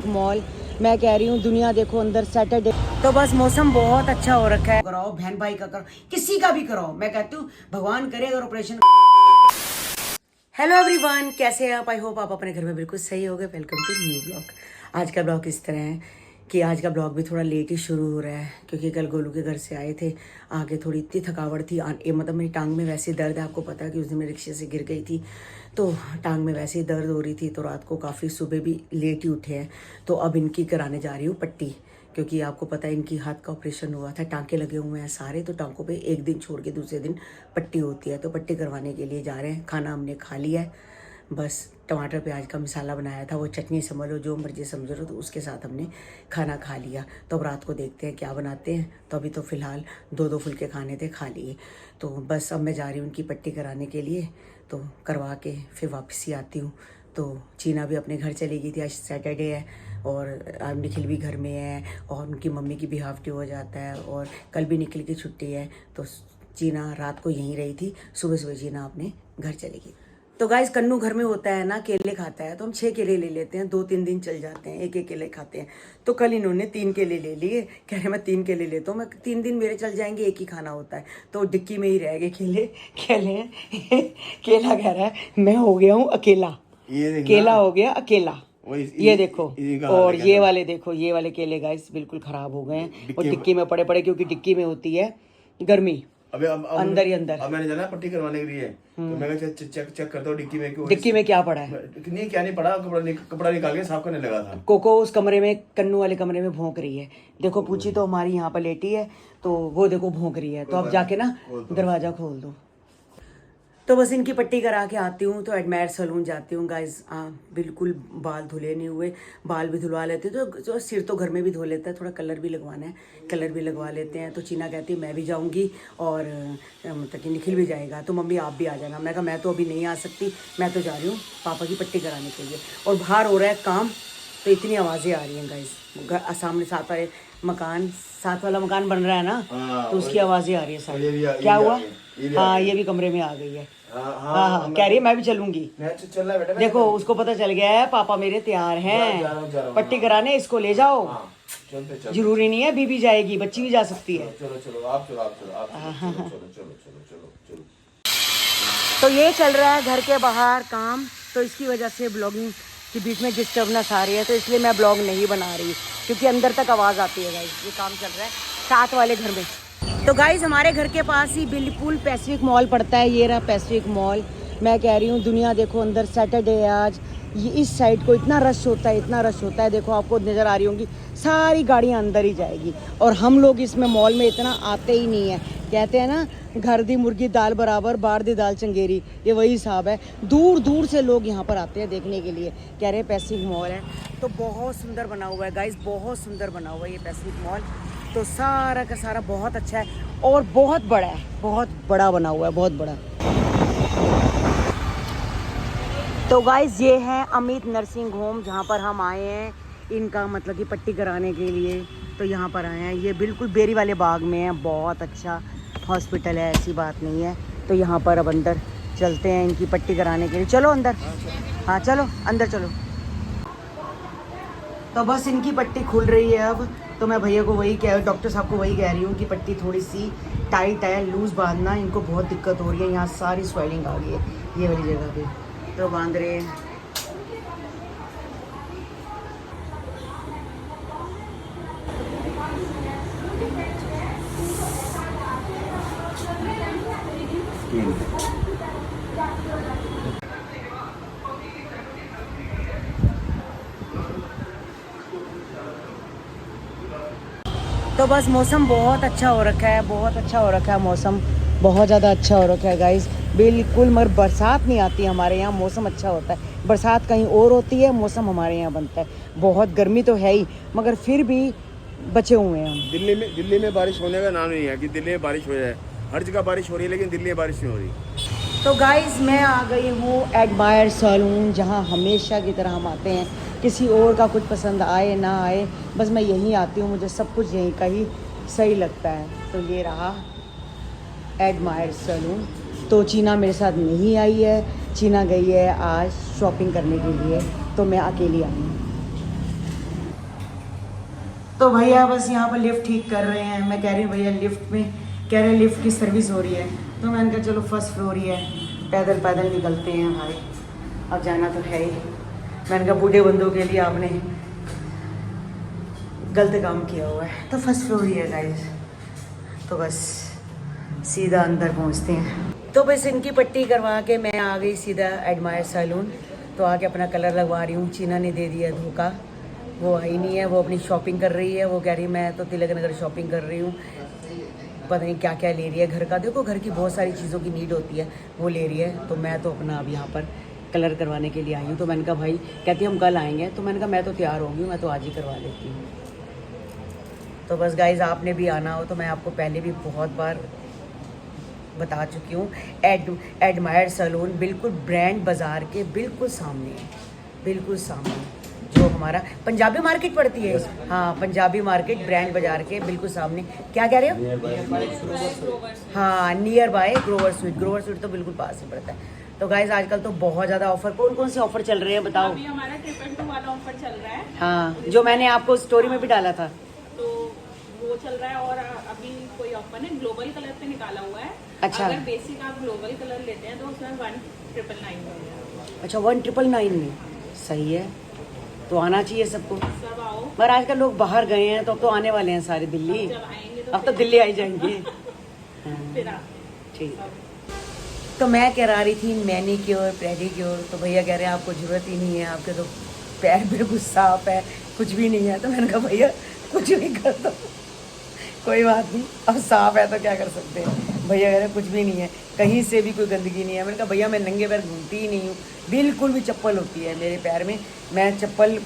Mall. मैं कह रही हूँ दुनिया देखो अंदर सैटरडे। तो बस मौसम बहुत अच्छा हो रखा है। कराओ बहन भाई का, करो किसी का भी कराओ। मैं कहती हूँ भगवान करे अगर ऑपरेशन। हेलो एवरीवन, कैसे हैं आप? आई होप आप अपने घर में बिल्कुल सही हो गए। Welcome to new blog. आज का ब्लॉग इस तरह है कि आज का ब्लॉग भी थोड़ा लेट ही शुरू हो रहा है क्योंकि कल गोलू के घर से आए थे। आगे थोड़ी इतनी थकावट थी, मतलब मेरी टांग में वैसे दर्द है। आपको पता है कि उस दिन मैं रिक्शे से गिर गई थी तो टांग में वैसे ही दर्द हो रही थी। तो रात को काफ़ी सुबह भी लेट ही उठे हैं। तो अब इनकी कराने जा रही हूँ पट्टी, क्योंकि आपको पता है इनकी हाथ का ऑपरेशन हुआ था। टांके लगे हुए हैं सारे, तो टांकों पे एक दिन छोड़ के दूसरे दिन पट्टी होती है। तो पट्टी करवाने के लिए जा रहे हैं। खाना हमने खा लिया है, बस टमाटर प्याज का मसाला बनाया था, वो चटनी समझ लो जो मर्जी समझ लो, तो उसके साथ हमने खाना खा लिया। तो अब रात को देखते हैं क्या बनाते हैं। तो अभी तो फ़िलहाल 2-2 फुलके खाने थे, खा लिए। तो बस अब मैं जा रही हूँ उनकी पट्टी कराने के लिए, तो करवा के फिर वापस ही आती हूँ। तो चीना भी अपने घर चली गई थी, आज सैटरडे है और आज निखिल भी घर में है और उनकी मम्मी की भी हाफ डे हो जाता है और कल भी निखिल की छुट्टी है। तो चीना रात को यहीं रही थी, सुबह सुबह चीना अपने घर चली गई। तो गाइस कन्नू घर में होता है ना, केले खाता है, तो हम 6 केले ले लेते हैं, 2-3 दिन चल जाते हैं, एक एक केले खाते हैं। तो कल इन्होंने 3 केले ले लिए, कह रहे मैं 3 केले लेता हूँ, मैं 3 दिन मेरे चल जाएंगे, एक ही खाना होता है। तो डिक्की में ही रह गए केले। केले केला कह रहा है मैं हो गया हूँ अकेला, केला हो गया अकेला। ये देखो, और ये वाले देखो, ये वाले केले गाइस बिल्कुल खराब हो गए हैं और डिक्की में पड़े पड़े, क्योंकि डिक्की में होती है गर्मी। अबे अब अंदर ही अंदर। अब मैंने जाना पट्टी करवाने के लिए, तो मैं चेक करता हूँ डिक्की में क्यों। डिक्की में क्या पड़ा है? नहीं, क्या नहीं पड़ा, कपड़ा निकाल के साफ करने लगा था। कोको उस कमरे में, कन्नू वाले कमरे में भौंक रही है। देखो पूछी तो हमारी यहाँ पर लेटी है, तो वो देखो भौंक रही है। तो अब जाके ना दरवाजा खोल दो। तो बस इनकी पट्टी करा के आती हूँ, तो एडमायर सैलून जाती हूँ गाइज। बिल्कुल बाल धुले नहीं हुए, बाल भी धुलवा लेते हैं। तो सिर तो घर में भी धो लेता है, थोड़ा कलर भी लगवाना है, कलर भी लगवा लेते हैं। तो चीना कहती है मैं भी जाऊँगी और मतलब कि निखिल भी जाएगा, तो मम्मी आप भी आ जाना। मैं कहा मैं तो अभी नहीं आ सकती, मैं तो जा रही हूँ पापा की पट्टी कराने के लिए। और बाहर हो रहा है काम, तो इतनी आवाज़ें आ रही हैं गाइज। सामने साथ वाला मकान बन रहा है ना, तो उसकी आवाज़ें आ रही है सारी। क्या हुआ? हाँ, ये भी कमरे में आ गई है। हाँ, कह रही है मैं भी चलूंगी। चलना बेटा, देखो उसको पता चल गया है पापा मेरे तैयार हैं पट्टी कराने, इसको ले जाओ। जरूरी नहीं है बीबी जाएगी, बच्ची भी जा सकती है। चलो आप चलो। तो ये चल रहा है घर के बाहर काम, तो इसकी वजह से ब्लॉगिंग के बीच में डिस्टर्बनेस आ रही है, तो इसलिए मैं ब्लॉग नहीं बना रही, क्योंकि अंदर तक आवाज़ आती है गाइस। ये काम चल रहा है साथ वाले घर में। तो गाइस हमारे घर के पास ही बिल्कुल पैसिफिक मॉल पड़ता है। ये रहा पैसिफिक मॉल। मैं कह रही हूँ दुनिया देखो अंदर, सैटरडे है आज। ये इस साइड को इतना रश होता है, इतना रश होता है। देखो आपको नज़र आ रही होंगी सारी गाड़ियाँ अंदर ही जाएगी, और हम लोग इसमें मॉल में इतना आते ही नहीं है। कहते हैं ना घर दी मुर्गी दाल बराबर, बाहर दी दाल चंगेरी, ये वही हिसाब है। दूर दूर से लोग यहाँ पर आते हैं देखने के लिए। कह रहे हैं पैसिफिक मॉल है, तो बहुत सुंदर बना हुआ है गाइस, बहुत सुंदर बना हुआ है ये पैसिफिक मॉल। तो सारा का सारा बहुत अच्छा है और बहुत बड़ा है, बहुत बड़ा बना हुआ है, बहुत बड़ा। तो गाइस ये है अमित नर्सिंग होम, जहाँ पर हम आए हैं इनका मतलब कि पट्टी कराने के लिए। तो यहाँ पर आए हैं, ये बिल्कुल बेरी वाले बाग में है। बहुत अच्छा हॉस्पिटल है, ऐसी बात नहीं है। तो यहाँ पर अब अंदर चलते हैं इनकी पट्टी कराने के लिए। चलो अंदर, हाँ चलो अंदर चलो। तो बस इनकी पट्टी खुल रही है अब। तो मैं भैया को वही डॉक्टर साहब को वही कह रही हूँ कि पट्टी थोड़ी सी टाइट है, लूज़ बांधना, इनको बहुत दिक्कत हो रही है। यहाँ सारी स्वेलिंग आ गई है ये वाली जगह पे, तो बांध रहे हैं। तो बस मौसम बहुत अच्छा हो रखा है, बहुत अच्छा हो रखा है मौसम, बहुत ज़्यादा अच्छा हो रखा है गाइस बिल्कुल। मगर बरसात नहीं आती हमारे यहाँ, मौसम अच्छा होता है। बरसात कहीं और होती है, मौसम हमारे यहाँ बनता है। बहुत गर्मी तो है ही, मगर फिर भी बचे हुए हैं हम। दिल्ली में बारिश होने का नाम नहीं है कि दिल्ली में बारिश हो जाए। हर जगह बारिश हो रही है, लेकिन दिल्ली में बारिश नहीं हो रही। तो गाइस मैं आ गई हूँ एडमायर सैलून, जहाँ हमेशा की तरह हम आते हैं। किसी और का कुछ पसंद आए ना आए, बस मैं यहीं आती हूँ, मुझे सब कुछ यहीं का ही सही लगता है। तो ये रहा एडमायर सैलून। तो चीना मेरे साथ नहीं आई है, चीना गई है आज शॉपिंग करने के लिए, तो मैं अकेली आई हूँ। तो भैया बस यहाँ पर लिफ्ट ठीक कर रहे हैं। मैं कह रही हूँ भैया लिफ्ट में, कह रहे हैं लिफ्ट की सर्विस हो रही है। तो मैंने कहा चलो फर्स्ट फ्लोर ही है, पैदल पैदल निकलते हैं भाई, अब जाना तो है ही। मैंने कहा बूढ़े बंदों के लिए आपने गलत काम किया हुआ है। तो फर्स्ट फ्लोर ही है गाइस, तो बस सीधा अंदर पहुँचते हैं। तो बस इनकी पट्टी करवा के मैं आ गई सीधा एडमायर सैलून। तो आके अपना कलर लगवा रही हूँ। चीना ने दे दिया धोखा, वो आई नहीं है, वो अपनी शॉपिंग कर रही है। वो कह रही मैं तो तिलक नगर शॉपिंग कर रही हूँ, पता नहीं क्या क्या ले रही है घर का। देखो घर की बहुत सारी चीज़ों की नीड होती है, वो ले रही है। तो मैं तो अपना अब यहाँ पर कलर करवाने के लिए आई हूँ। तो मैंने कहा भाई, कहती हम कल आएंगे। तो मैंने कहा मैं तो तैयार होंगी, मैं तो आज ही करवा लेती हूँ। तो बस गाइज आपने भी आना हो तो मैं आपको पहले भी बहुत बार बता चुकी हूँ, एडमायर सैलून बिल्कुल ब्रांड बाज़ार के बिल्कुल सामने है, बिल्कुल सामने जो हमारा पंजाबी मार्केट पड़ती है। हाँ, पंजाबी मार्केट ब्रांड बाज़ार के बिल्कुल सामने। क्या कह रहे हो? हाँ, near by Grover sweet. Grover sweet तो बिल्कुल पास ही पड़ता है। तो गाइज आजकल तो बहुत ज़्यादा ऑफर, कौन कौन से ऑफर चल रहे हैं बताओ? अभी हमारा 222 वाला ऑफर चल रहा है। हाँ, जो मैंने आपको स्टोरी में भी डाला था, तो वो चल रहा है। और अभी कोई ऑफर है, ग्लोबल कलर पे निकाला हुआ है। अच्छा। अगर बेसिक आप ग्लोबल कलर लेते हैं तो उसमें 1999 अच्छा 1999 में, सही है। तो आना चाहिए सबको। सब आओ, पर आजकल लोग बाहर गए हैं तो अब तो आने वाले हैं सारे दिल्ली। जब आएंगे तो अब तो दिल्ली आई जाएंगे। फिर आप ठीक। तो मैं करा रही थी मैनीक्योर पेडिक्योर, तो भैया कह रहे हैं आपको ज़रूरत ही नहीं है, आपके तो पैर बिल्कुल साफ है, कुछ भी नहीं है। तो मैंने कहा भैया कुछ भी कर दो, कोई बात नहीं, अब साफ है तो क्या कर सकते हैं। भैया कह रहे कुछ भी नहीं है, कहीं से भी कोई गंदगी नहीं है। मैंने कहा भैया मैं नंगे पैर घूमती ही नहीं हूँ, बिल्कुल भी चप्पल होती है मेरे पैर में, मैं चप्पल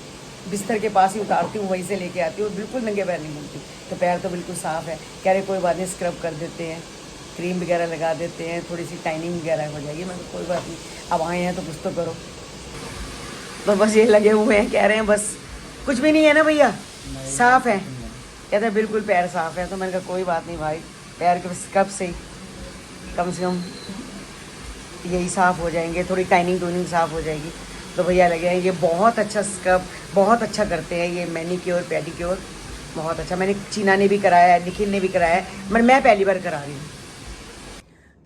बिस्तर के पास ही उतारती हूँ, वहीं से लेके आती हूँ, बिल्कुल नंगे पैर नहीं घूमती। तो पैर तो बिल्कुल साफ़ है। कह रहे कोई बात नहीं, स्क्रब कर देते हैं, क्रीम वगैरह लगा देते हैं, थोड़ी सी टाइनिंग वगैरह हो जाएगी। मैं कोई बात नहीं, अब आए हैं तो कुछ तो करो। तो बस ये लगे हुए हैं, कह रहे हैं बस कुछ भी नहीं है ना भैया, साफ़ है। कहते हैं बिल्कुल पैर साफ़ है। तो मैंने कहा कोई बात नहीं भाई, पैर के स्क्रब से ही कम से कम यही साफ़ हो जाएंगे, थोड़ी टाइनिंग टूनिंग साफ़ हो जाएगी। तो भैया लगे हैं ये बहुत अच्छा स्क्रब, बहुत अच्छा करते हैं ये मैनीक्योर पेडिक्योर, बहुत अच्छा। मैंने चीना ने भी कराया है, निखिल ने भी कराया है, मैं पहली बार करा रही हूँ।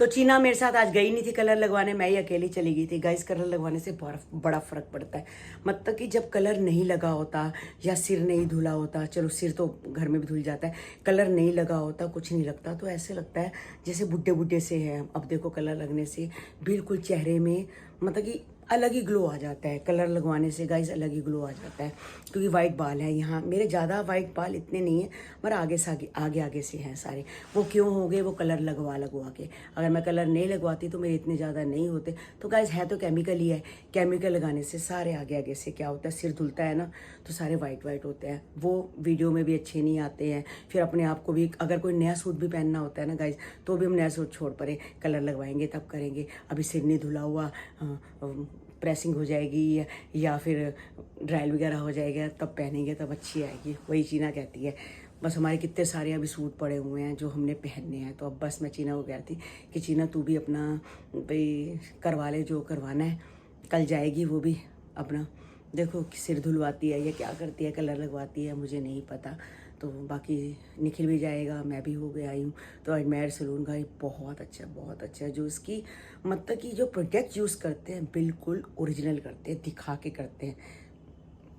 तो चीना मेरे साथ आज गई नहीं थी कलर लगवाने, मैं ही अकेली चली गई थी। गाइस कलर लगवाने से बड़ा फ़र्क पड़ता है। मतलब कि जब कलर नहीं लगा होता या सिर नहीं धुला होता, चलो सिर तो घर में भी धुल जाता है, कलर नहीं लगा होता, कुछ नहीं लगता, तो ऐसे लगता है जैसे बुड्ढे बुड्ढे से हैं। अब देखो कलर लगने से बिल्कुल चेहरे में मतलब कि अलग ही ग्लो आ जाता है। कलर लगवाने से गाइस अलग ही ग्लो आ जाता है। क्योंकि वाइट बाल है यहाँ मेरे, ज़्यादा वाइट बाल इतने नहीं है, मगर आगे से आगे से हैं सारे। वो क्यों हो गए? वो कलर लगवा के। अगर मैं कलर नहीं लगवाती तो मेरे इतने ज़्यादा नहीं होते। तो गाइस है तो केमिकल ही है, केमिकल लगाने से सारे आगे से क्या होता है, सिर धुलता है ना तो सारे वाइट होते हैं। वो वीडियो में भी अच्छे नहीं आते हैं। फिर अपने आप को भी, अगर कोई नया सूट भी पहनना होता है ना गाइस, तो भी हम नया सूट छोड़ पड़े, कलर लगवाएंगे तब करेंगे। अभी सिर नहीं धुला हुआ, प्रेसिंग हो जाएगी या फिर ड्राइल वगैरह हो जाएगा, तब पहनेंगे तब अच्छी आएगी। वही चीना कहती है। बस हमारे कितने सारे अभी सूट पड़े हुए हैं जो हमने पहनने हैं। तो अब बस मैं चीना को कह रही थी कि चीना तू भी अपना भाई करवा ले जो करवाना है, कल जाएगी वो भी अपना। देखो सिर धुलवाती है या क्या करती है, कलर लगवाती है, मुझे नहीं पता। तो बाकी निखिल भी जाएगा, मैं भी हो गया आई हूँ। तो एडमायर सैलून का बहुत अच्छा है। जो इसकी मतलब कि जो प्रोडक्ट यूज़ करते हैं बिल्कुल ओरिजिनल करते हैं, दिखा के करते हैं।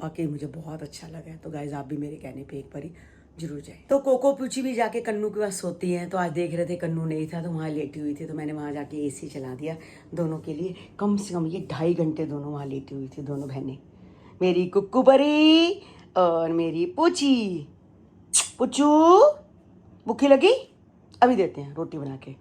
बाकी मुझे बहुत अच्छा लगा है। तो गाइज आप भी मेरे कहने पे एक बारी जरूर जाए। तो कोको पूछी भी जाके कन्नू के पास सोती हैं। तो आज देख रहे थे कन्नू नहीं था तो वहाँ लेटी हुई थी, तो मैंने वहाँ जाके एसी चला दिया दोनों के लिए। कम से कम ये 2.5 घंटे दोनों वहाँ लेटी हुई थी, दोनों बहनें, मेरी कुक्कू परी और मेरी पूछी। पुच्चू भूखी लगी? अभी देते हैं रोटी बना के।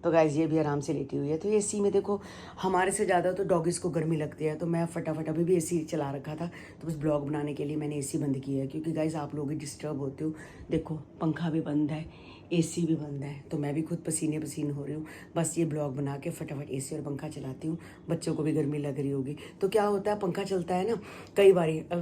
तो गाइज ये भी आराम से लेटी हुई है। तो एसी में देखो हमारे से ज़्यादा तो डॉगीज़ को गर्मी लगती है, तो मैं फटाफट अभी भी एसी चला रखा था। तो बस ब्लॉग बनाने के लिए मैंने एसी बंद किया है, क्योंकि गाइज आप लोग ही डिस्टर्ब होते हो। देखो पंखा भी बंद है, एसी भी बंद है, तो मैं भी खुद पसीने हो रही हूँ। बस ये ब्लॉग बना के फटाफट एसी और पंखा चलाती हूँ। बच्चों को भी गर्मी लग रही होगी तो क्या होता है, पंखा चलता है ना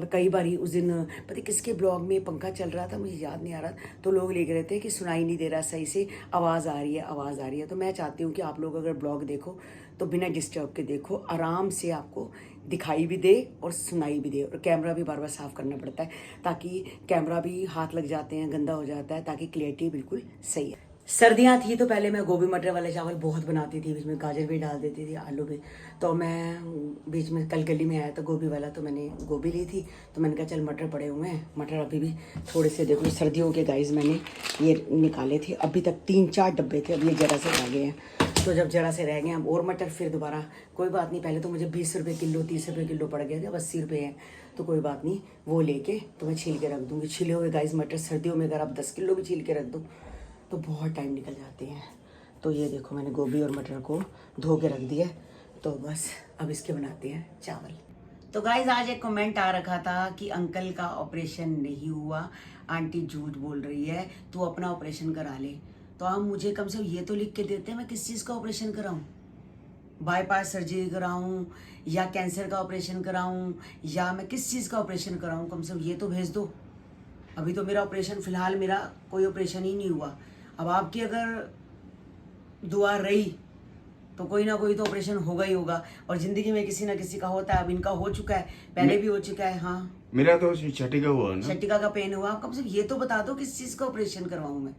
कई बारी उस दिन पता किसके ब्लॉग में पंखा चल रहा था, मुझे याद नहीं आ रहा, तो लोग लिख रहे थे कि सुनाई नहीं दे रहा सही से, आवाज़ आ रही है। तो मैं चाहती हूँ कि आप लोग अगर ब्लॉग देखो तो बिना डिस्टर्ब के देखो, आराम से आपको दिखाई भी दे और सुनाई भी दे, और कैमरा भी बार बार साफ करना पड़ता है ताकि कैमरा भी हाथ लग जाते हैं, गंदा हो जाता है, ताकि क्लियरिटी बिल्कुल सही है। सर्दियाँ थी तो पहले मैं गोभी मटर वाले चावल बहुत बनाती थी, बीच में गाजर भी डाल देती थी, आलू भी। तो मैं बीच में कल गली में आया था गोभी वाला, तो मैंने गोभी ली थी, तो मैंने कहा चल मटर पड़े हुए हैं, मटर अभी भी थोड़े से देखो सर्दियों के गाइस मैंने ये निकाले थे, अभी तक 3-4 डब्बे थे, अब ये जरा से रह गए हैं। तो जब जरा से रह गए अब और मटर फिर दोबारा, कोई बात नहीं, पहले तो मुझे 20 रुपये किलो 30 रुपये किलो पड़ गया था, 80 रुपये है, तो कोई बात नहीं, वो लेके तो मैं छील के रख दूँगी। छिले हुए गाइस मटर सर्दियों में अगर आप 10 किलो भी छील के रख दो तो बहुत टाइम निकल जाते हैं। तो ये देखो मैंने गोभी और मटर को धो के रख दिया, तो बस अब इसके बनाते हैं चावल। तो गाइज आज एक कमेंट आ रखा था कि अंकल का ऑपरेशन नहीं हुआ, आंटी झूठ बोल रही है, तू अपना ऑपरेशन करा ले। तो आप मुझे कम से कम ये तो लिख के देते हैं मैं किस चीज़ का ऑपरेशन कराऊं, बाईपास सर्जरी कराऊं या कैंसर का ऑपरेशन कराऊं या मैं किस चीज़ का ऑपरेशन कराऊं, कम से कम ये तो भेज दो। अभी तो मेरा ऑपरेशन फ़िलहाल मेरा कोई ऑपरेशन ही नहीं हुआ। अब आपकी अगर दुआ रही तो कोई ना कोई तो ऑपरेशन होगा ही होगा, और ज़िंदगी में किसी ना किसी का होता है। अब इनका हो चुका है, पहले भी हो चुका है। हाँ मेरा तो छठिका हुआ ना, छठिका का पेन हुआ। कम से कम ये तो बता दो किस चीज़ का ऑपरेशन करवाऊँ मैं,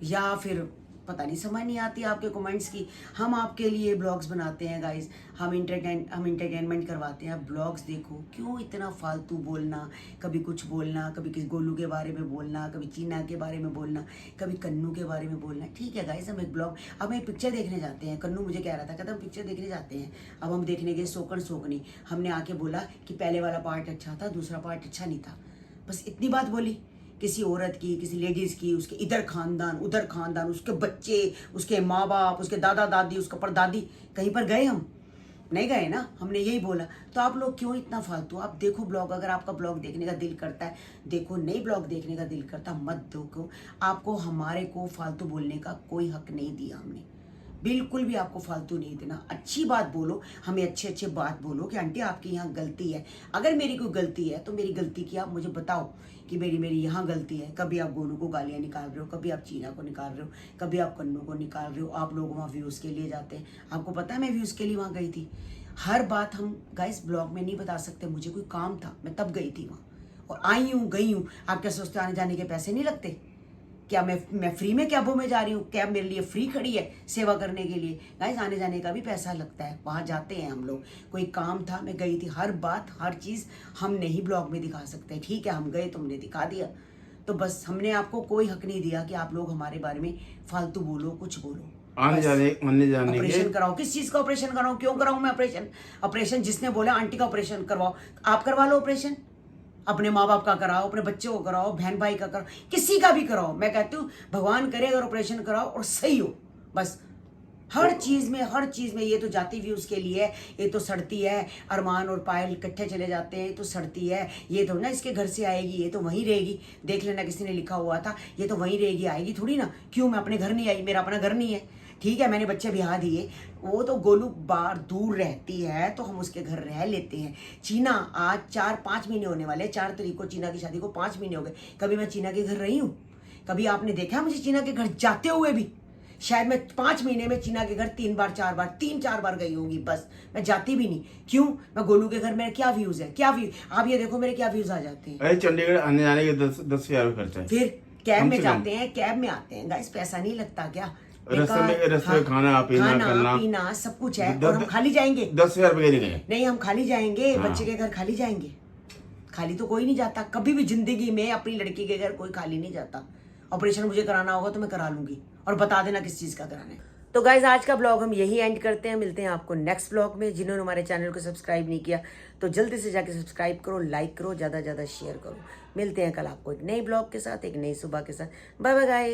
या फिर पता नहीं, समझ नहीं आती आपके कमेंट्स की। हम आपके लिए ब्लॉग्स बनाते हैं गाइस, हम इंटरटेनमेंट करवाते हैं। ब्लॉग्स देखो, क्यों इतना फालतू बोलना, कभी कुछ बोलना, कभी किसी गोलू के बारे में बोलना, कभी चीना के बारे में बोलना, कभी कन्नू के बारे में बोलना। ठीक है गाइस, हम एक ब्लॉग, अब एक पिक्चर देखने जाते हैं। कन्नू मुझे कह रहा था, कहता हम पिक्चर देखने जाते हैं। अब हम देखने गए सोकनी, हमने आके बोला कि पहले वाला पार्ट अच्छा था, दूसरा पार्ट अच्छा नहीं था, बस इतनी बात बोली। किसी औरत की, किसी लेडीज़ की, उसके इधर खानदान उधर खानदान, उसके बच्चे, उसके माँ बाप, उसके दादा दादी, उसका परदादी, कहीं पर गए हम नहीं गए ना, हमने यही बोला। तो आप लोग क्यों इतना फालतू, आप देखो ब्लॉग, अगर आपका ब्लॉग देखने का दिल करता है देखो, नहीं ब्लॉग देखने का दिल करता मत देखो। आपको हमारे को फालतू बोलने का कोई हक नहीं दिया हमने, बिल्कुल भी आपको फालतू नहीं देना। अच्छी बात बोलो, हमें अच्छे बात बोलो कि आंटी आपकी यहाँ गलती है। अगर मेरी कोई गलती है तो मेरी गलती की आप मुझे बताओ कि मेरी यहाँ गलती है। कभी आप गोलू को गालियाँ निकाल रहे हो, कभी आप चीना को निकाल रहे हो, कभी आप कन्नू को निकाल रहे हो। आप लोग वहाँ व्यूज़ के लिए जाते हैं, आपको पता है मैं व्यूज़ के लिए वहाँ गई थी। हर बात हम गाइस ब्लॉग में नहीं बता सकते, मुझे कोई काम था मैं तब गई थी वहाँ, और आई हूँ गई हूँ। आप क्या सोचते आने जाने के पैसे नहीं लगते क्या? मैं फ्री में कैबों में जा रही हूँ, कैब मेरे लिए फ्री खड़ी है सेवा करने के लिए। गाइस आने जाने का भी पैसा लगता है, वहाँ जाते हैं हम लोग। कोई काम था मैं गई थी, हर बात हर चीज़ हम नहीं ब्लॉग में दिखा सकते। ठीक है हम गए तो हमने दिखा दिया, तो बस हमने आपको कोई हक नहीं दिया कि आप लोग हमारे बारे में फालतू बोलो, कुछ बोलो। आने जाने ऑपरेशन कराओ, किस चीज़ का ऑपरेशन कराओ, क्यों कराऊँ मैं ऑपरेशन? जिसने बोला आंटी का ऑपरेशन करवाओ, आप करवा लो ऑपरेशन। अपने माँ बाप का कराओ, अपने बच्चों को कराओ, बहन भाई का कराओ, किसी का भी कराओ। मैं कहती हूँ भगवान करे अगर ऑपरेशन कराओ और सही हो, बस हर चीज़ में। ये तो जाती व्यूज़ के लिए है, ये तो सड़ती है। अरमान और पायल इकट्ठे चले जाते हैं तो सड़ती है। ये तो ना इसके घर से आएगी, ये तो वहीं रहेगी। देख लेना किसी ने लिखा हुआ था, ये तो वहीं रहेगी, आएगी थोड़ी ना। क्यों मैं अपने घर नहीं आई, मेरा अपना घर नहीं है। ठीक है मैंने बच्चे ब्याह दिए, वो तो गोलू बार दूर रहती है तो हम उसके घर रह लेते हैं। चीना आज 4-5 महीने होने वाले, 4 तारीख को चीना की शादी को 5 महीने हो गए। कभी मैं चीना के घर रही हूँ? कभी आपने देखा मुझे चीना के घर जाते हुए भी? शायद मैं 5 महीने में चीना के घर 3-4 बार गई होंगी, बस। मैं जाती भी नहीं। क्यों? मैं गोलू के घर में क्या व्यूज है, क्या व्यू, आप ये देखो मेरे क्या व्यूज आ जाते हैं। अरे चंडीगढ़ आने जाने के 10,000 खर्चा है। फिर कैब में जाते हैं, कैब में आते हैं गाइस, पैसा नहीं लगता क्या? रस्ते में खाना पीना सब कुछ है, और हम खाली जाएंगे। 10,000 रुपये नहीं, हम खाली जाएंगे। बच्चे के घर खाली जाएंगे? खाली तो कोई नहीं जाता कभी भी जिंदगी में। अपनी लड़की के घर कोई खाली नहीं जाता। ऑपरेशन मुझे कराना होगा तो मैं करा लूंगी, और बता देना किस चीज का कराना है। तो गाइज आज का ब्लॉग हम यही एंड करते हैं। मिलते हैं आपको नेक्स्ट ब्लॉग में। जिन्होंने हमारे चैनल को सब्सक्राइब नहीं किया तो जल्दी से जाके सब्सक्राइब करो, लाइक करो, ज़्यादा शेयर करो। मिलते हैं कल आपको एक नई ब्लॉग के साथ, एक नई सुबह के साथ। Bye bye guys.